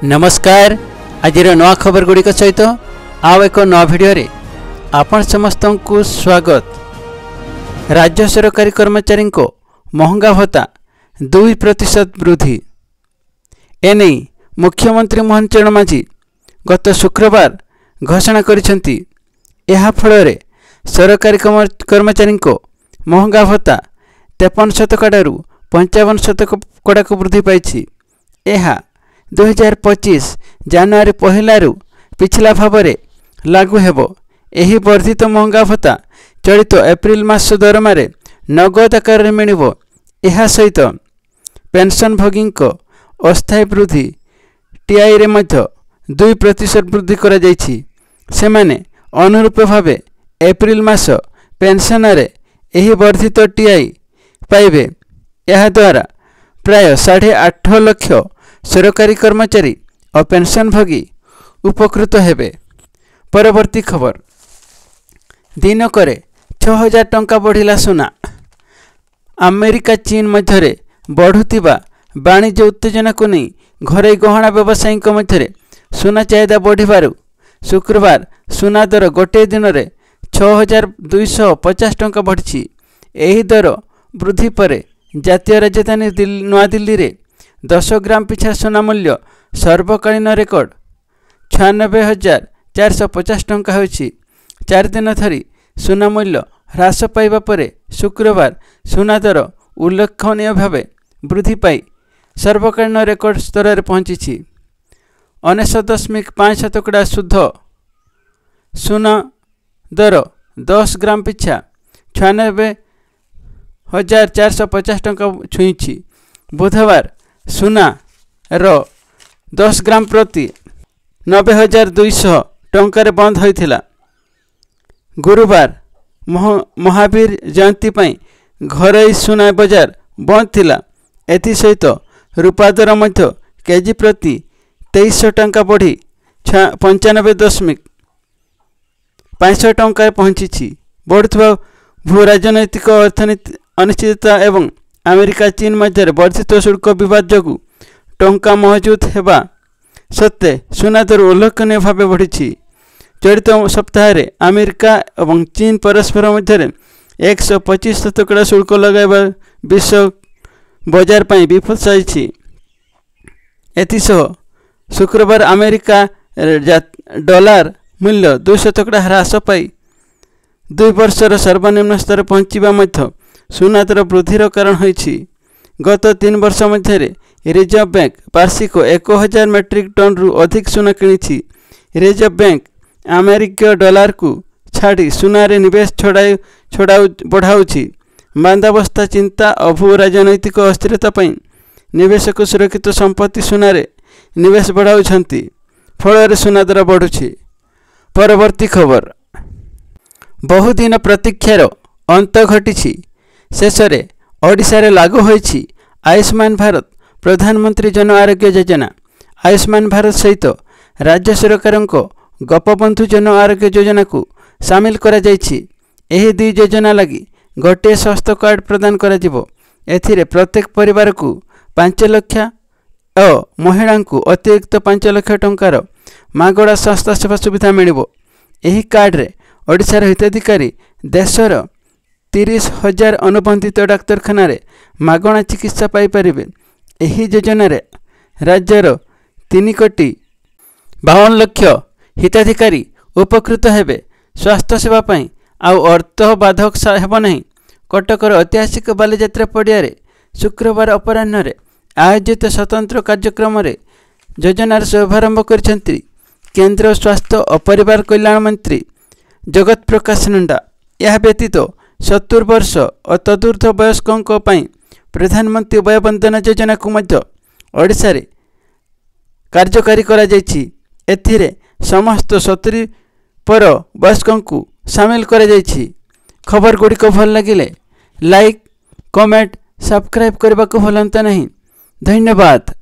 नमस्कार। आज नवा खबर गुड़िक सहित आउ एक नवा भिडियो रे आपण समस्त को स्वागत। राज्य सरकारी कर्मचारी को महंगा भत्ता 2% वृद्धि। एने मुख्यमंत्री मोहन चरण मांझी गत शुक्रवार घोषणा करिसेंती। एहा फଳରେ सरकारी कर्मचारी को महंगा भत्ता 53% 55% वृद्धि पाई। यह 2025 जनवरी 1 पिछला भाव में लागू हेबो। एही वर्धित महंगा भत्ता चलित एप्रिल मास दरमा रे नगद आकार मिलिबो। एहा सहित पेंशन भोगी को अस्थायी वृद्धि टीआई रे मध्य 2% वृद्धि करा जायछि। सेमाने अनुरूप भाव एप्रिल मास पेंशन रे एही वर्धित टीआई पाइबे। यह द्वारा प्राय 8.5 लाख सरकारी कर्मचारी और पेंशन भोगी उपकृत हेबे। परवर्ती खबर। दिनक 6000 टंका बढ़िला सुना। अमेरिका चीन मध्य बढ़ुतिबा वाणिज्य उत्तेजना को नहीं घरे गहना व्यवसायी मध्य सुना चाहिदा बढ़िबारु शुक्रवार सुना दर गोटे दिन में 6250 टंका बढ़ी। यही दर वृद्धि पर जातीय राजधानी नवा दिल्ली रे 10 ग्राम पिछा सुना मूल्य सर्वकालीन रेकर्ड 96,450 टंका होइछि। 4 दिन धरी सुना मूल्य ह्रास पाइबा परे शुक्रवार सुना दर उल्लेखनीय भाव वृद्धि पाई सर्वकालीन रेकर्ड स्तर में पहुंची। 99.5% शुद्ध सुना दर 10 ग्राम पिछा 96,450 टंका छुई। बुधवार सुना रो 10 ग्राम प्रति 90,200 टंकार बंद होइथिला। गुरुवार महावीर जयंती पाई घरोई सुना बाजार बंद थिला। एथि सहित रूपा दर मध्य केजी प्रति 2300 टंका बढ़ी 95.65 टंका पहुंची। बढ़ुवा भू राजनैतिक अर्थनीति अनिश्चितता एवं अमेरिका चीन मध्य वर्धित शुल्क विवाद जगू टंका मौजूद होगा सत्वे सुना दर उल्लेखनीय भाव बढ़ी। चलित सप्ताह अमेरिका और चीन परस्पर मध्य 125% शुल्क लगाइबा विश्व बाजार पर विफल साजिछि। एथिसह शुक्रवार अमेरिका डॉलर मूल्य 2% ह्रास पाई 2 वर्षर सर्वनिम्न स्तर पहुँचवा मध्य सुना दर वृद्धिर कारण होइछि। गत 3 वर्ष मध्य रिजर्व बैंक वार्षिक 1000 मेट्रिक टन रु अधिक सुना किणी। रिजर्व बैंक अमेरिकीय डॉलर को छाड़ी सुना रे निवेश बढ़ाऊँच। मांदावस्था चिंता और भू राजनैतिक अस्थिरता निवेशक सुरक्षित संपत्ति सुना रे निवेश बढ़ाऊँच। फल सुना दर बढ़ुछि। परवर्ती खबर। बहुदिन प्रतीक्षार अंत घटी। शेष में ओडिशा रे लागू होइछि आयुष्मान भारत प्रधानमंत्री जन आरोग्य योजना। आयुष्मान भारत सहित राज्य सरकार गोपबंधु जन आरोग्य योजना को सामिल करा जाइछि। एही 2 योजना लगी गोटे स्वास्थ्य कार्ड प्रदान करा जिवो। एथिरे प्रत्येक परिवार को 5 लाख और महिला को अतिरिक्त 5 लाख टंकार मागड़ा स्वास्थ्य सेवा सुविधा मिलिबो। एही कार्ड रे ओडिशार हिताधिकारी देशर 30,000 अनुबंधित डाक्तरखाना रे मागणा चिकित्सा पाई परिबे। एही योजना रे राज्यर 3,52 लाख हिताधिकारी उपकृत हेबे। स्वास्थ्य सेवा पाई आउ अर्थ बाधक हेबो नहीं। कटकर ऐतिहासिक बालीजात्रा पड़िया रे शुक्रवार अपराह्न रे आयोजित स्वतंत्र कार्यक्रम रे योजनार शुभारंभ करिसेंती केंद्र स्वास्थ्य और परिवार कल्याण मंत्री जगत प्रकाश नड्डा। यह व्यतीत 70 वर्ष और तदूर्ध्व वयस्कों प्रधानमंत्री वय वंदना योजना को मध्य ओडिशा रे कार्यकारी करा जायछि। एथिरे समस्त 70 पर वयस्कों को सामिल करा जायछि। खबर गुड़िक भल लगिले लाइक कमेंट सब्सक्राइब करने को भूलंता नहीं। धन्यवाद।